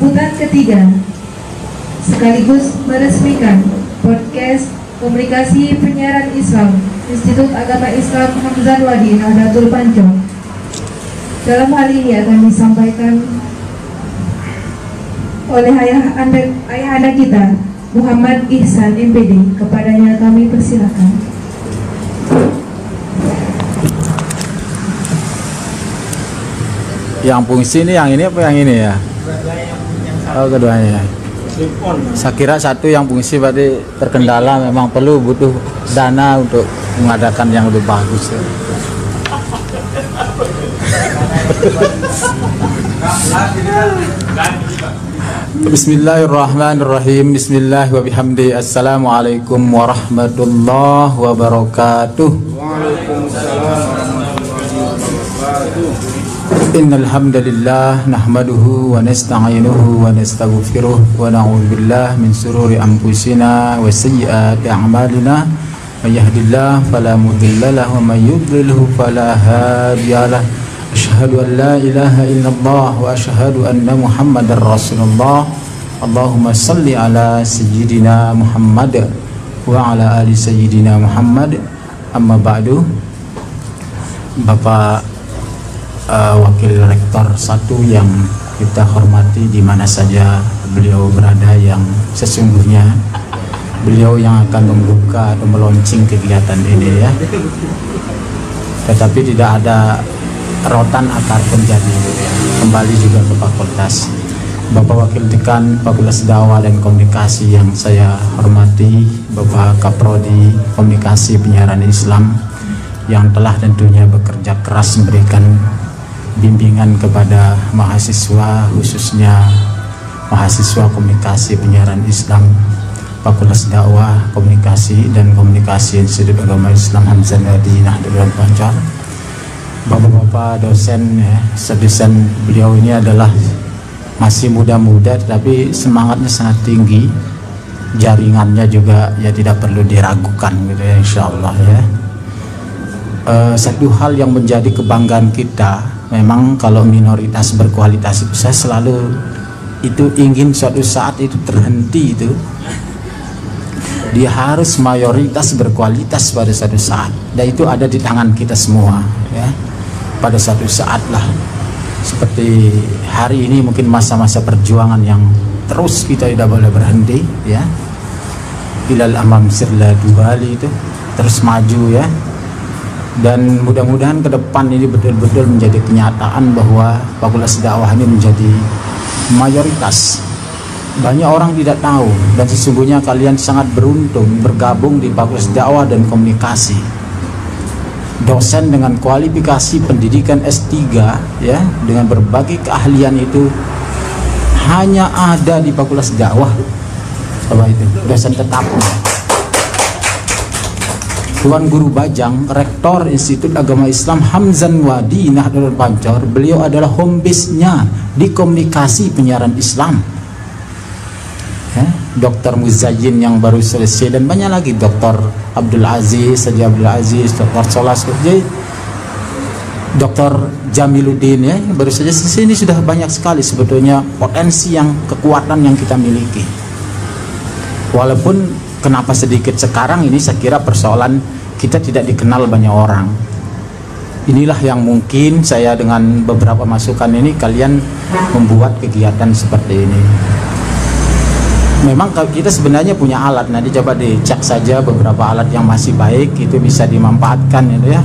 Sambutan ketiga, sekaligus meresmikan podcast komunikasi penyiaran Islam Institut Agama Islam Hamzan Wadi Nahdlatul Pancor. Dalam hal ini akan disampaikan oleh ayah anda kita, Muhammad Ihsan MPD. Kepadanya kami persilakan. Yang fungsi ini yang ini apa yang ini ya? Oh, keduanya. Saya kira satu yang fungsi berarti terkendala, memang butuh dana untuk mengadakan yang lebih bagus ya. Bismillahirrahmanirrahim. Bismillah wa bihamdi. Assalamualaikum warahmatullahi wabarakatuh. Waalaikumsalam. Innal hamdalillah nahmaduhu wa nasta'inuhu wa nastaghfiruh wa na'udzu billahi min shururi anfusina wa sayyiati a'malina. May yahdihillahu fala mudilla lahu wa may yudlilhu fala hadiyalah. Asyhadu an la ilaha illallah wa asyhadu anna Muhammadar Rasulullah. Allahumma shalli ala sayyidina Muhammad wa ala ali sayyidina Muhammad. Amma ba'du. Bapak Wakil Rektor 1 yang kita hormati di mana saja beliau berada, yang sesungguhnya beliau yang akan membuka atau meluncing kegiatan ini ya, tetapi tidak ada rotan akar pun jadi ya. Kembali juga ke fakultas. Bapak Wakil Dekan Fakultas Dakwah dan Komunikasi yang saya hormati, Bapak Kaprodi Komunikasi Penyiaran Islam yang telah tentunya bekerja keras memberikan bimbingan kepada mahasiswa, khususnya mahasiswa Komunikasi Penyiaran Islam Fakultas Dakwah, Komunikasi dan Komunikasi Institut Agama Islam Hamzan Wadi Nahdlatul Pancor. Bapak-bapak dosen ya, sedosen beliau ini adalah masih muda-muda tetapi semangatnya sangat tinggi, jaringannya juga ya tidak perlu diragukan gitu ya, insyaallah ya. Satu hal yang menjadi kebanggaan kita, memang kalau minoritas berkualitas itu saya selalu itu ingin suatu saat itu terhenti itu. Dia harus mayoritas berkualitas pada suatu saat, dan itu ada di tangan kita semua ya. Pada suatu saat lah, seperti hari ini mungkin masa-masa perjuangan yang terus kita tidak boleh berhenti ya. Ilal amam sirla dubali itu terus maju ya. Dan mudah-mudahan ke depan ini betul-betul menjadi kenyataan bahwa Fakultas Dakwah ini menjadi mayoritas. Banyak orang tidak tahu, dan sesungguhnya kalian sangat beruntung bergabung di Fakultas Dakwah dan Komunikasi. Dosen dengan kualifikasi pendidikan S3 ya, dengan berbagai keahlian itu hanya ada di Fakultas Dakwah. Apa itu? Dosen tetap. Tuan Guru Bajang, Rektor Institut Agama Islam Hamzan Wadi Nahdlatul Pancor, beliau adalah home base-nya di Komunikasi Penyiaran Islam ya. Dr. Muzayyin yang baru selesai, dan banyak lagi, Dr. Abdul Aziz, Saja Abdul Aziz, Dr. Solas, Dr. Jamiluddin ya, baru saja selesai. Ini sudah banyak sekali sebetulnya potensi yang, kekuatan yang kita miliki. Walaupun kenapa sedikit sekarang ini, saya kira persoalan kita tidak dikenal banyak orang. Inilah yang mungkin saya dengan beberapa masukan ini kalian membuat kegiatan seperti ini. Memang kalau kita sebenarnya punya alat, nanti coba dicek saja beberapa alat yang masih baik itu bisa dimanfaatkan itu ya.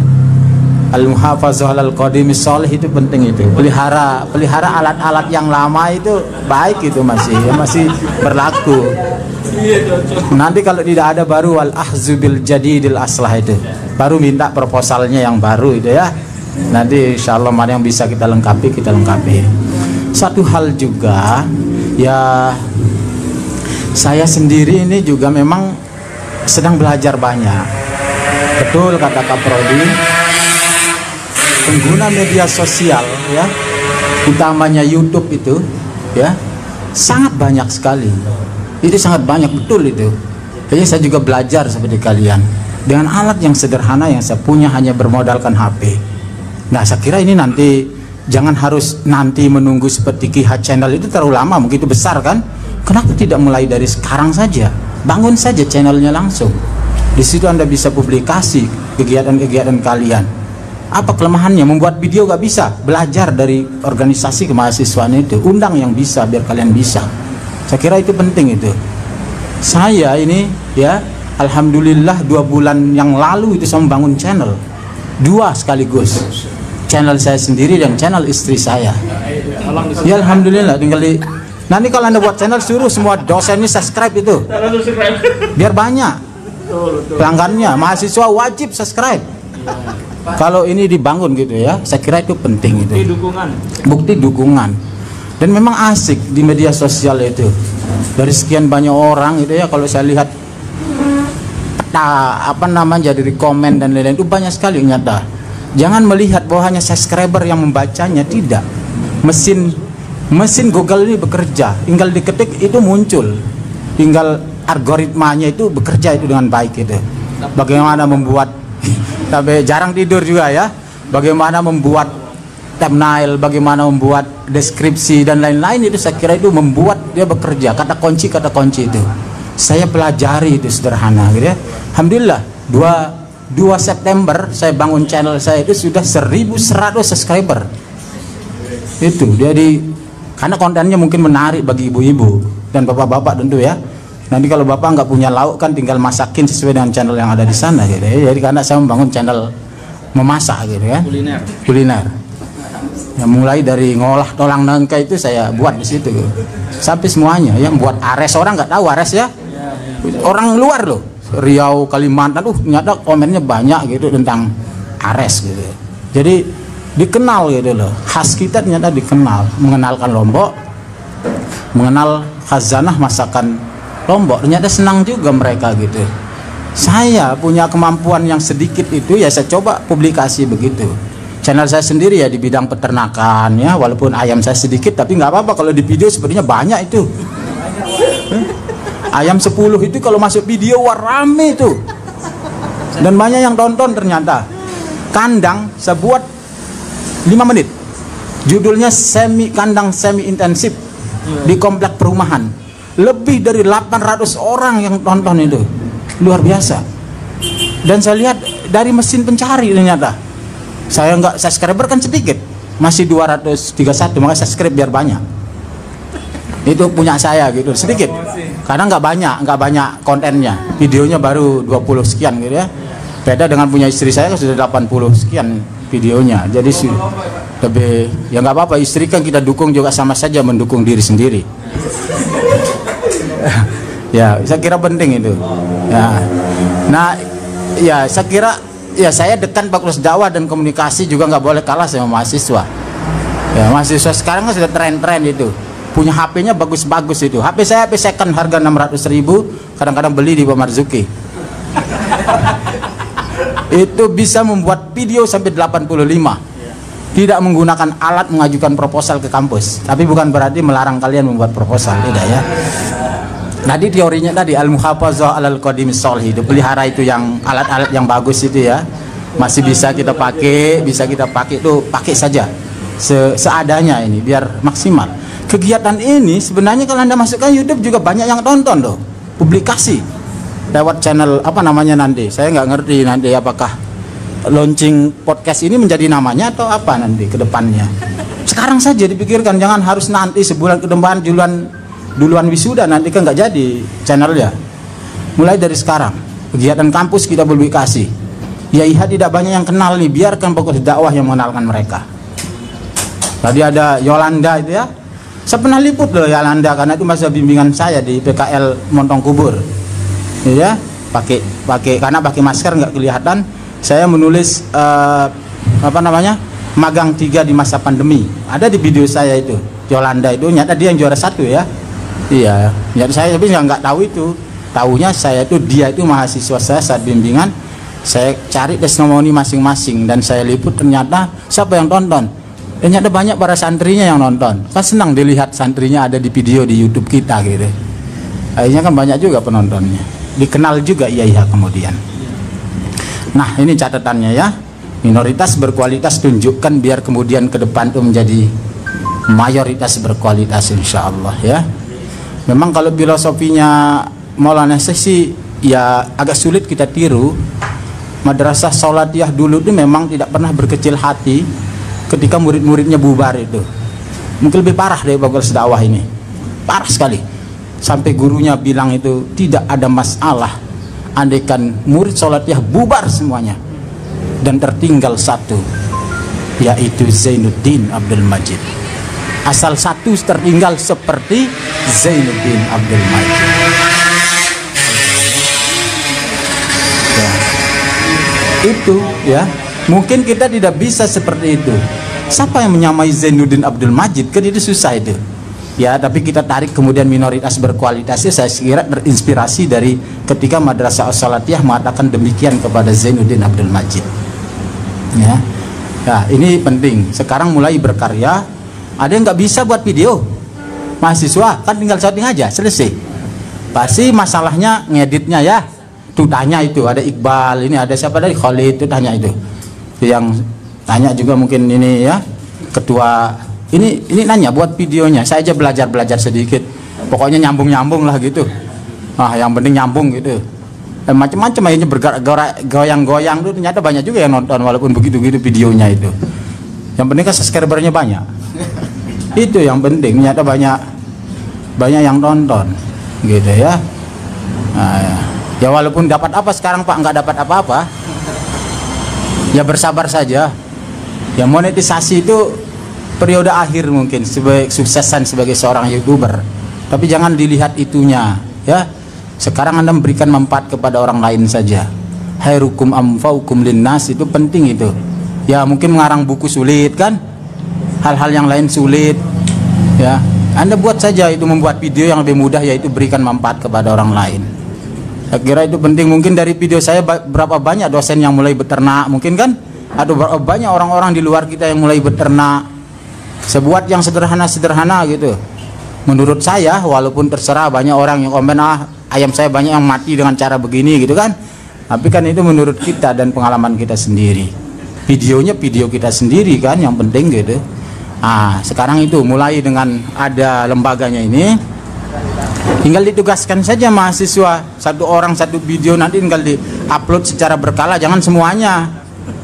Al-muhafazah al-qadimis sholih itu penting itu. Pelihara alat-alat yang lama itu baik, itu masih berlaku. Nanti kalau tidak ada baru wal ahzubil jadidil aslah itu, baru minta proposalnya yang baru itu ya. Nanti insyaallah mana yang bisa kita lengkapi, kita lengkapi. Satu hal juga ya, saya sendiri ini juga memang sedang belajar banyak. Betul kata Kaprodi, pengguna media sosial ya, utamanya YouTube itu ya, sangat banyak sekali. Itu sangat banyak, betul itu. Jadi saya juga belajar seperti kalian dengan alat yang sederhana yang saya punya, hanya bermodalkan HP. Nah, saya kira ini nanti Jangan harus nanti menunggu seperti Kiha channel itu terlalu lama, begitu besar kan. Kenapa tidak mulai dari sekarang saja? Bangun saja channelnya langsung. Di situ Anda bisa publikasi kegiatan-kegiatan kalian. Apa kelemahannya? Membuat video gak bisa? Belajar dari organisasi kemahasiswaan itu. Undang yang bisa biar kalian bisa. Saya kira itu penting itu. Saya ini ya, alhamdulillah 2 bulan yang lalu itu saya membangun channel 2 sekaligus. Channel saya sendiri dan channel istri saya. Ya alhamdulillah, tinggal di nanti kalau Anda buat channel suruh semua dosen ini subscribe itu. Biar banyak pelanggannya, mahasiswa wajib subscribe. Kalau ini dibangun gitu ya, saya kira itu penting itu. Bukti dukungan. Dan memang asik di media sosial itu. Dari sekian banyak orang itu ya, kalau saya lihat dari komen dan lain-lain itu banyak sekali nyata. Jangan melihat bahwa hanya subscriber yang membacanya, tidak. Mesin Google ini bekerja, tinggal diketik itu muncul, tinggal algoritmanya itu bekerja itu dengan baik itu. Bagaimana membuat, tapi jarang tidur juga ya. Bagaimana membuat thumbnail, bagaimana membuat deskripsi dan lain-lain itu saya kira itu membuat dia bekerja. Kata kunci itu. Saya pelajari itu sederhana gitu ya. Alhamdulillah 2 September saya bangun channel saya itu sudah 1.100 subscriber. Itu jadi karena kontennya mungkin menarik bagi ibu-ibu dan bapak-bapak tentu ya. Nanti kalau bapak nggak punya lauk kan tinggal masakin sesuai dengan channel yang ada di sana gitu ya. Jadi karena saya membangun channel memasak gitu ya. Kuliner. Ya, mulai dari ngolah tolang nangka itu saya buat di situ gitu. Sampai semuanya yang buat ares, orang nggak tahu ares ya. Orang luar loh, Riau, Kalimantan, ternyata komennya banyak gitu tentang ares gitu. Jadi dikenal gitu loh, khas kita ternyata dikenal, mengenalkan Lombok, mengenal khazanah masakan Lombok, ternyata senang juga mereka gitu. Saya punya kemampuan yang sedikit itu ya saya coba publikasi begitu. Channel saya sendiri ya di bidang peternakan ya, walaupun ayam saya sedikit tapi nggak apa-apa, kalau di video sepertinya banyak itu. Ayam 10 itu kalau masuk video wah rame itu. Dan banyak yang tonton ternyata. Kandang saya buat 5 menit. Judulnya kandang semi intensif di komplek perumahan. Lebih dari 800 orang yang tonton itu. Luar biasa. Dan saya lihat dari mesin pencari ternyata. Saya nggak subscriber kan sedikit. Masih 231, makanya subscribe biar banyak. Itu punya saya gitu, sedikit. Karena nggak banyak kontennya. Videonya baru 20 sekian gitu ya. Beda dengan punya istri saya sudah 80 sekian videonya. Jadi lebih ya nggak apa-apa, istri kan kita dukung juga sama saja mendukung diri sendiri. Ya, saya kira penting itu. Ya. Nah, ya saya kira ya saya dekan Fakultas Dakwah dan Komunikasi juga nggak boleh kalah sama mahasiswa. Ya, mahasiswa sekarang kan sudah tren-tren itu. Punya HP-nya bagus-bagus itu. HP saya HP second harga 600.000, kadang-kadang beli di Pak Marzuki. Itu bisa membuat video sampai 85. Tidak menggunakan alat mengajukan proposal ke kampus. Tapi bukan berarti melarang kalian membuat proposal, tidak ya. Tadi teorinya tadi al-muhafazah alal qadim sholih, itu pelihara itu yang alat-alat yang bagus itu ya. Masih bisa kita pakai, itu pakai saja. Seadanya ini biar maksimal. Kegiatan ini sebenarnya kalau Anda masukkan YouTube juga banyak yang tonton loh. Publikasi lewat channel apa namanya nanti. Saya nggak ngerti nanti apakah launching podcast ini menjadi namanya atau apa nanti ke depannya. Sekarang saja dipikirkan, jangan harus nanti sebulan ke depan duluan wisuda, nanti kan nggak jadi channelnya. Mulai dari sekarang kegiatan kampus kita publikasi. YIH tidak banyak yang kenal nih, biarkan Fakultas Dakwah yang mengenalkan mereka. Tadi ada Yolanda itu ya. Saya pernah liput loh Yolanda karena itu masa bimbingan saya di PKL Montong Kubur. Ya, karena pakai masker nggak kelihatan. Saya menulis magang 3 di masa pandemi. Ada di video saya itu. Yolanda itu nyata dia yang juara 1 ya. Iya, jadi saya tapi nggak tahu itu. Tahunya saya itu dia itu mahasiswa saya saat bimbingan. Saya cari testimoni masing-masing dan saya liput, ternyata siapa yang tonton? Ternyata banyak para santrinya yang nonton. Kan senang dilihat santrinya ada di video di YouTube kita gitu. Akhirnya kan banyak juga penontonnya. Dikenal juga YIH kemudian. Nah, ini catatannya ya. minoritas berkualitas tunjukkan, biar kemudian ke depan itu menjadi mayoritas berkualitas insya Allah ya. Memang kalau filosofinya Maulana sih ya agak sulit kita tiru. Madrasah Salatiyah dulu itu memang tidak pernah berkecil hati ketika murid-muridnya bubar itu. Mungkin lebih parah dari Bagus dakwah ini, parah sekali, sampai gurunya bilang itu tidak ada masalah andaikan murid Salatiyah bubar semuanya dan tertinggal satu, yaitu Zainuddin Abdul Majid. Asal satu tertinggal seperti Zainuddin Abdul Majid ya. Itu ya, mungkin kita tidak bisa seperti itu. Siapa yang menyamai Zainuddin Abdul Majid, kan itu susah itu ya. Tapi kita tarik kemudian minoritas berkualitasnya, saya kira terinspirasi dari ketika Madrasah As-Salatiyah mengatakan demikian kepada Zainuddin Abdul Majid ya. Nah ini penting, sekarang mulai berkarya. Ada yang nggak bisa buat video, mahasiswa kan tinggal shooting aja selesai. Pasti masalahnya ngeditnya ya. Tuh tanya itu, ada Iqbal, ini ada siapa dari Khalid, itu tanya itu. Yang tanya juga mungkin ini ya, ketua ini nanya buat videonya. Saya aja belajar sedikit. Pokoknya nyambung lah gitu. Ah yang penting nyambung gitu. Macam-macam akhirnya bergerak goyang-goyang tuh, ternyata banyak juga yang nonton walaupun begitu-gitu videonya itu. Yang penting kan subscribernya banyak. Itu yang penting, ternyata banyak yang nonton gitu ya. Nah, ya walaupun dapat apa sekarang Pak, nggak dapat apa-apa, ya bersabar saja ya. Monetisasi itu periode akhir mungkin sebagai suksesan sebagai seorang YouTuber, tapi jangan dilihat itunya ya. Sekarang Anda memberikan manfaat kepada orang lain saja. Khairukum anfa'ukum linnas, itu penting itu ya. Mungkin mengarang buku sulit kan, hal-hal yang lain sulit ya. Anda buat saja itu, membuat video yang lebih mudah, yaitu berikan manfaat kepada orang lain. Saya kira itu penting. Mungkin dari video saya berapa banyak dosen yang mulai beternak, mungkin kan, atau berapa banyak orang-orang di luar kita yang mulai beternak. Sebuat yang sederhana gitu. Menurut saya, walaupun terserah banyak orang yang komen, ayam saya banyak yang mati dengan cara begini gitu kan, tapi kan itu menurut kita dan pengalaman kita sendiri. Videonya video kita sendiri kan yang penting gitu. Sekarang itu mulai dengan ada lembaganya ini, tinggal ditugaskan saja mahasiswa, satu orang satu video, nanti tinggal di-upload secara berkala, jangan semuanya.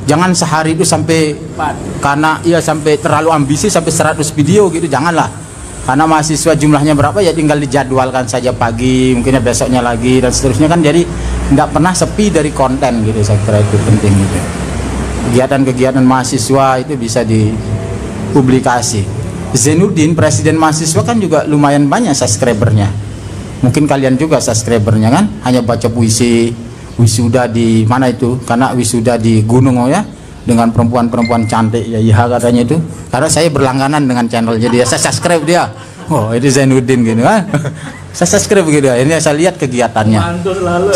Jangan sehari itu sampai, karena ya sampai terlalu ambisi sampai 100 video gitu, janganlah. Karena mahasiswa jumlahnya berapa ya tinggal dijadwalkan saja pagi, mungkinnya besoknya lagi dan seterusnya kan, jadi tidak pernah sepi dari konten gitu. Saya kira itu penting gitu. Kegiatan-kegiatan mahasiswa itu bisa dipublikasi. Zainuddin, presiden mahasiswa kan juga lumayan banyak subscribernya. Mungkin kalian juga subscribernya kan, hanya baca puisi, wisuda di mana itu, karena wisuda di gunung ya, dengan perempuan-perempuan cantik ya, iya katanya itu. Karena saya berlangganan dengan channelnya dia, saya subscribe dia. Oh itu Zainuddin gitu kan. Saya subscribe gitu. Ini saya lihat kegiatannya,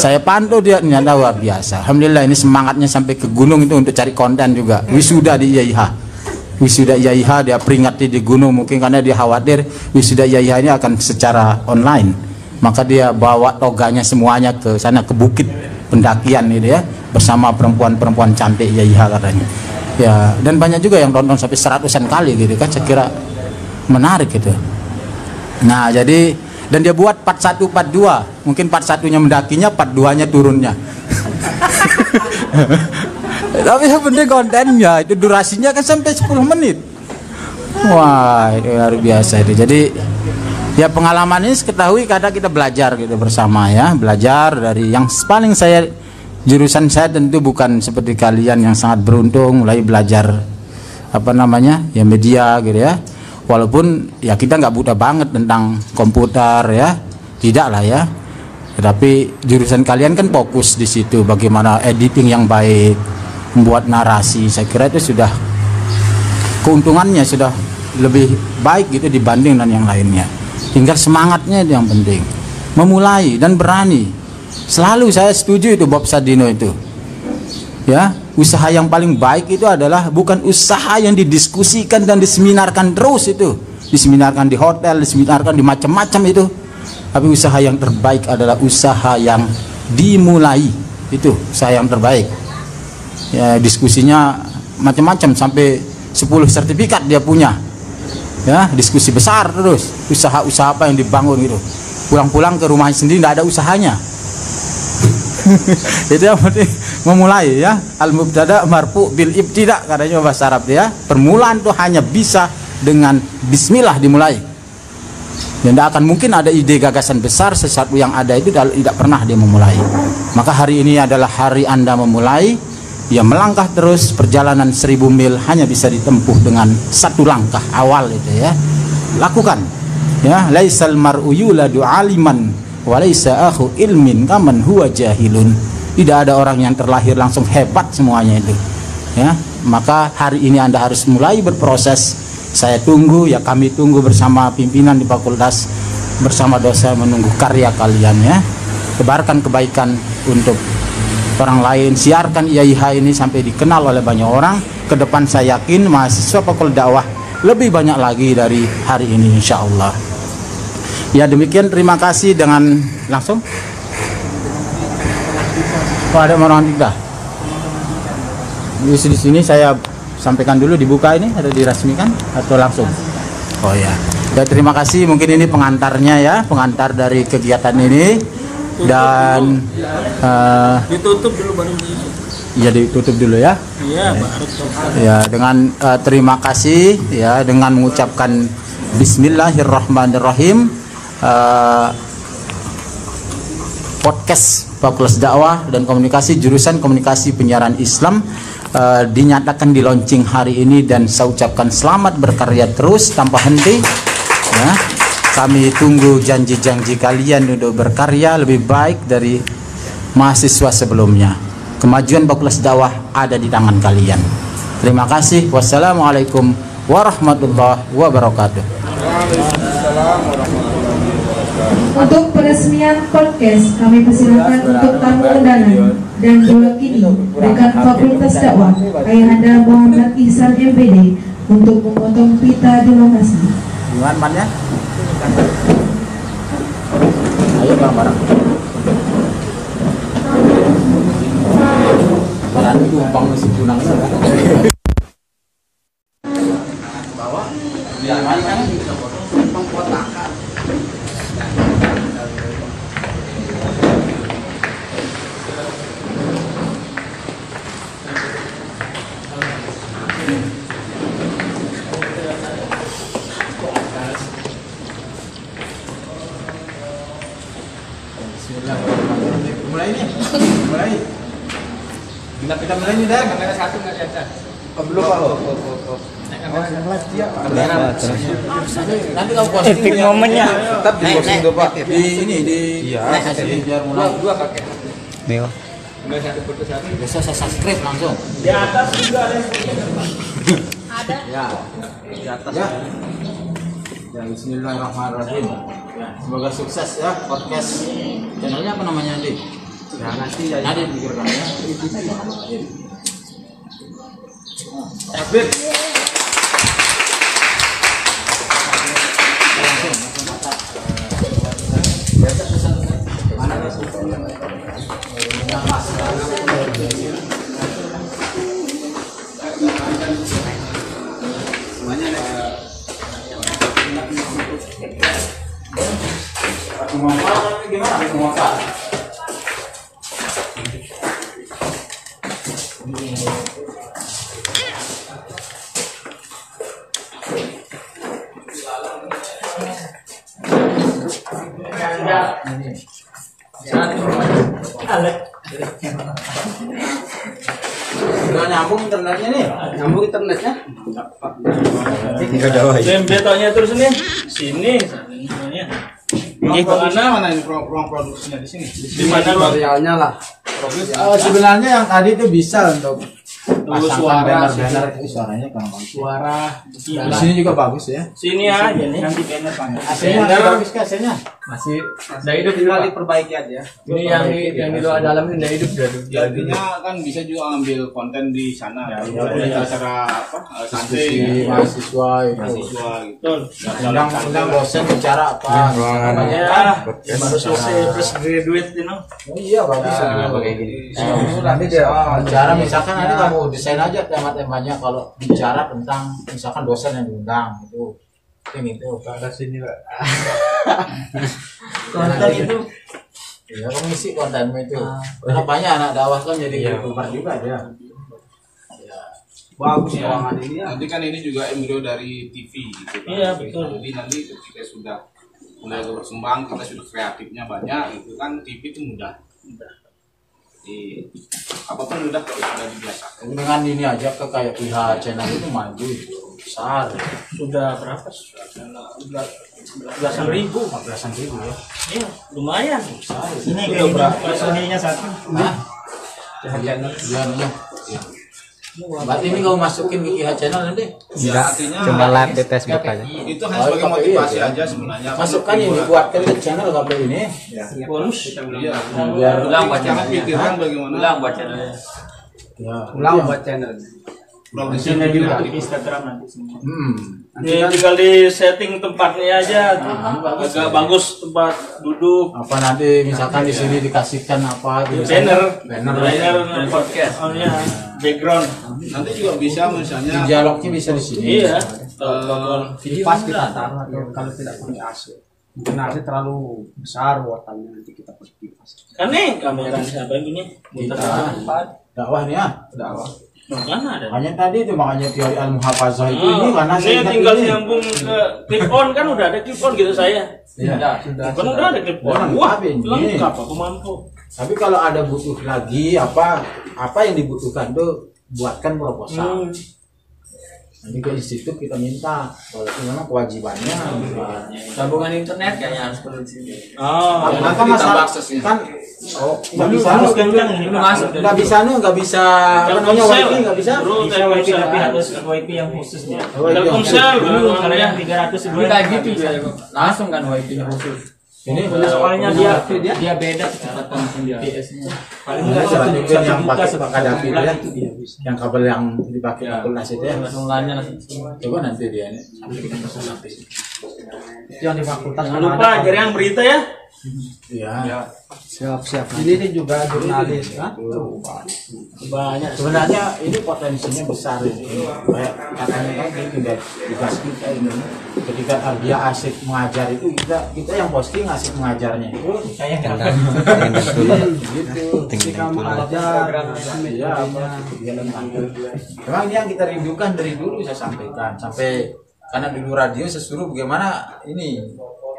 saya pantau dia, ternyata luar biasa. Alhamdulillah, ini semangatnya sampai ke gunung itu untuk cari konten juga. Wisuda di IAIH, wisuda IAIH dia peringati di gunung, mungkin karena dia khawatir wisuda IAIH ini akan secara online, maka dia bawa toganya semuanya ke sana, ke bukit pendakian gitu ya, bersama perempuan-perempuan cantik IAIH katanya ya. Dan banyak juga yang tonton sampai 100-an kali gitu kan, saya kira menarik gitu. Nah jadi, dan dia buat part 1, part 2, mungkin part 1-nya mendakinya, part 2-nya turunnya. Tapi yang penting kontennya itu, durasinya kan sampai 10 menit. Wah itu luar biasa itu. Jadi ya pengalaman ini ketahui, kadang kita belajar gitu bersama ya, belajar dari yang paling saya, jurusan saya tentu bukan seperti kalian yang sangat beruntung mulai belajar apa namanya ya, media gitu ya. Walaupun ya kita nggak buta banget tentang komputer ya, tidak lah ya. Tetapi jurusan kalian kan fokus di situ, bagaimana editing yang baik, membuat narasi. Saya kira itu sudah keuntungannya sudah lebih baik gitu dibanding dengan yang lainnya. Tinggal semangatnya itu yang penting, memulai dan berani. Selalu saya setuju itu Bob Sadino itu ya. Usaha yang paling baik itu adalah bukan usaha yang didiskusikan dan diseminarkan terus itu, diseminarkan di hotel, diseminarkan di macam-macam itu. Tapi usaha yang terbaik adalah usaha yang dimulai, itu usaha yang terbaik ya. Diskusinya macam-macam sampai 10 sertifikat dia punya. Ya, diskusi besar terus, usaha-usaha apa yang dibangun gitu. Pulang-pulang ke rumahnya sendiri tidak ada usahanya. Itu yang penting memulai ya. Al-mubtada marfu bil ibtida katanya bahasa Arab ya. Permulaan itu hanya bisa dengan bismillah dimulai. Dan tidak akan mungkin ada ide gagasan besar sesuatu yang ada itu tidak pernah dia memulai. Maka hari ini adalah hari Anda memulai. Ya, melangkah terus perjalanan 1000 mil hanya bisa ditempuh dengan satu langkah awal itu ya. Lakukan. Ya, laisal mar'u yuladu aliman wa laisa akhu ilmin kaman huwa jahilun. Tidak ada orang yang terlahir langsung hebat semuanya itu. Ya, maka hari ini Anda harus mulai berproses. Saya tunggu, ya kami tunggu bersama pimpinan di fakultas, bersama dosen menunggu karya kalian ya. Tebarkan kebaikan untuk orang lain, siarkan IAIH ini sampai dikenal oleh banyak orang. Ke depan saya yakin mahasiswa fakultas dakwah lebih banyak lagi dari hari ini insya Allah. Ya demikian, terima kasih. Dengan langsung ada orang tidak di sini saya sampaikan dulu, dibuka ini atau dirasmikan atau langsung? Oh ya, ya terima kasih. Mungkin ini pengantarnya ya, pengantar dari kegiatan ini. Dan ditutup dulu baru ya ditutup dulu ya. Iya, baru ya dengan terima kasih ya, dengan mengucapkan Bismillahirrahmanirrahim. Podcast Fakultas Dakwah dan Komunikasi jurusan Komunikasi Penyiaran Islam dinyatakan di launching hari ini, dan saya ucapkan selamat berkarya terus tanpa henti ya. Kami tunggu janji-janji kalian untuk berkarya lebih baik dari mahasiswa sebelumnya. Kemajuan Fakultas Dakwah ada di tangan kalian. Terima kasih. Wassalamualaikum warahmatullahi wabarakatuh. Untuk peresmian podcast kami persilakan untuk tamu undangan dan diwakili Dekan Fakultas Dakwah Ayahanda Muhammad Ihsan MPD untuk memotong pita demokrasi. Gimana ya? Ayo bareng-bareng. Barang itu umpang nasi kunang itu. Bawa. Ya, mari kan pengkotakan. Mulai. Kita mulai nih, Dan. Kamera satu nggak ada. Belum Pak. Nanti kamu posting. Epic momennya. Tetap di posting tuh Pak. Di ini di. Iya. Biar mulai. Dua pakai. Nih. Enggak satu foto satu. Bisa saya subscribe langsung. Di atas juga ada. Ada. Ya. Di atas. Ya. Ya, Bismillahirrahmanirrahim. Ya, semoga sukses ya podcast. Channelnya apa namanya, Dik? Ya, nanti dipikirkan ya. Takbir. Gimana? Udah nyambung internetnya nih? Nyambung internetnya? Enggak ada lagi. Betonya terus nih. Sini. Mana ini ruang produksinya di sini? Di mana Tutorialnya lah. Sebenarnya yang tadi itu bisa untuk suara, banner itu suaranya kurang bagus. suara. Di sini juga bagus ya. Sini aja nih. Nanti banner panggil. AC-nya masih bagus kan AC-nya? Masih dari hidup tinggal diperbaiki aja. Ini yang di luar dalam ini dari hidup Jadinya kan bisa juga ambil konten di sana ya, acara apa santai mahasiswa itu. mahasiswa gitu. Betul. Undang dosen bicara apa? Ya, baru selesai fresh graduate, you know. Oh iya bagus Nah, kayak kayak gini. gini. Nanti dia bicara misalkan nanti kamu desain aja tema-temanya kalau bicara tentang misalkan dosen yang diundang itu ada sini Pak. Konten itu ya mengisi kontenmu itu. Karena banyak anak dakwah kan jadi youtuber juga dia. Bagus ruangan ini ya. Nanti kan ini juga embrio dari TV gitu kan. Iya, betul. Jadi nanti ketika sudah mulai berkembang, kita sudah kreatifnya banyak, itu kan TV itu mudah. Jadi apapun mudah kalau sudah dibiasakan. Dengan ini aja ke kayak pihak channel itu maju itu besar. Sudah berapa? Belasan ribu ya. Iya, lumayan. Ini kayaknya Sony-nya satu. Nah, iya. Berarti ini kau masukin ke IH channel nanti? Enggak, cuma live di Facebook aja. Itu hanya sebagai motivasi aja sebenarnya. Masukkan ini buatkan ke channel KPI ini. Bonus. Iya. Biar Ulang buat channel pikiran bagaimana? Ulang buat channel. Ulang buat channel. Progresnya juga Di Instagram nanti semua. Ini tinggal di setting tempatnya aja, agak bagus tempat duduk. apa nanti misalkan di sini dikasihkan apa gitu. Banner podcast. ya, background. nanti juga bisa misalnya Dialognya bisa di sini. Iya. Pas kita taruh kalau tidak pakai AC. Mungkin AC terlalu besar wattanya nanti kita pergi pas. Kan nih kamera siapa yang punya? Kita dakwah nih ya. dakwah. Mana ada? Makanya tadi itu makanya teori al-muhafazah itu ini karena saya Saya ingat tinggal ini. nyambung ke clip on kan udah ada clip on gitu saya. Iya. Kan udah ada clip on. Lengkap Wah, ini. lengkap aku mampu. Tapi kalau ada butuh lagi apa yang dibutuhkan tuh buatkan proposal. Nanti ke institut kita minta kalau itu memang kewajibannya. Sambungan internet kayaknya harus perlu di sini. Oh, nanti kan ditambah masalah aksesnya. kan nggak bisa Harus kencang ini masuk. nggak bisa apa namanya Telkomsel. wifi nggak bisa. Bisa WiFi tapi harus WiFi yang khususnya. Telkomsel Dulu kalau ya. yang 300 sebulan Kayak gitu ya, langsung kan wifi-nya khusus. Ini soalnya dia beda kecepatan PS-nya. paling nggak satu yang pakai Kadafi ya, yang kabel yang dipakai kabel nas itu ya. Langsungnya Coba nanti dia ini. Itu yang di fakultas. jangan lupa jadi yang berita ya. Iya. Siap. Ini juga jurnalis kan? Banyak. Sebenarnya ini potensinya besar ini. Kayak katanya kan ini tinggal tugas kita ini. Ketika dia asik mengajar itu kita yang posting asik mengajarnya itu Saya nggak gitu. Ketika mengajar, Iya, apa kegiatan tampil. Memang ini yang kita rindukan dari dulu saya sampaikan sampai karena dulu radio saya suruh bagaimana ini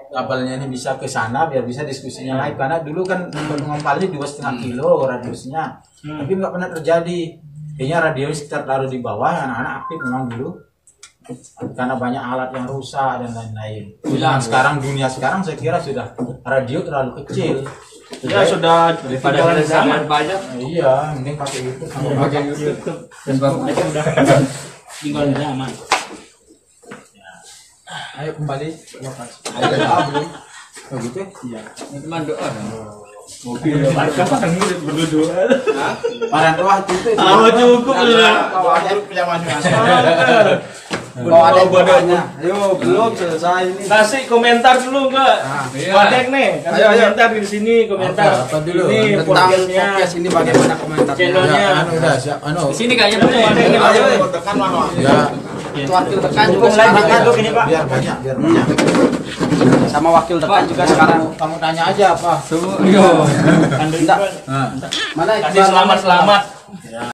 kabelnya ini bisa ke sana biar bisa diskusinya live karena dulu kan pengompalnya 2,5 kilo radiusnya tapi nggak pernah terjadi kayaknya radio sekitar taruh di bawah anak-anak aktif memang dulu karena banyak alat yang rusak dan lain-lain. Sekarang dunia sekarang saya kira sudah radio terlalu kecil. Ya sudah daripada zaman banyak. Iya, mending pakai itu sama pakai YouTube Facebook aja udah tinggal aman. Ayo kembali ke lokasi. Ayo doa belum? Oh gitu? Iya. Teman doa. Warga kan murid berdoa. Para doa itu. Tahu cukup ya. Kalau ada punya masing-masing. Kalau ada bodanya. Ayo, belum selesai ini. Kasih komentar dulu enggak? Wadek nih, kasih Ayo. komentar di sini komentar. Apa dulu? Ini Tentang podcastnya. podcast ini bagaimana komentarnya? Channelnya. Ya, udah siap. Di sini kayaknya belum ada yang Ayo tekan mama. Ya, Itu wakil tekan juga Dukung like sekarang. kita dulu ini Pak. biar banyak. Sama wakil tekan juga sekarang. Kamu tanya aja apa? Yo. Anda Nah, Mana Kasih selamat-selamat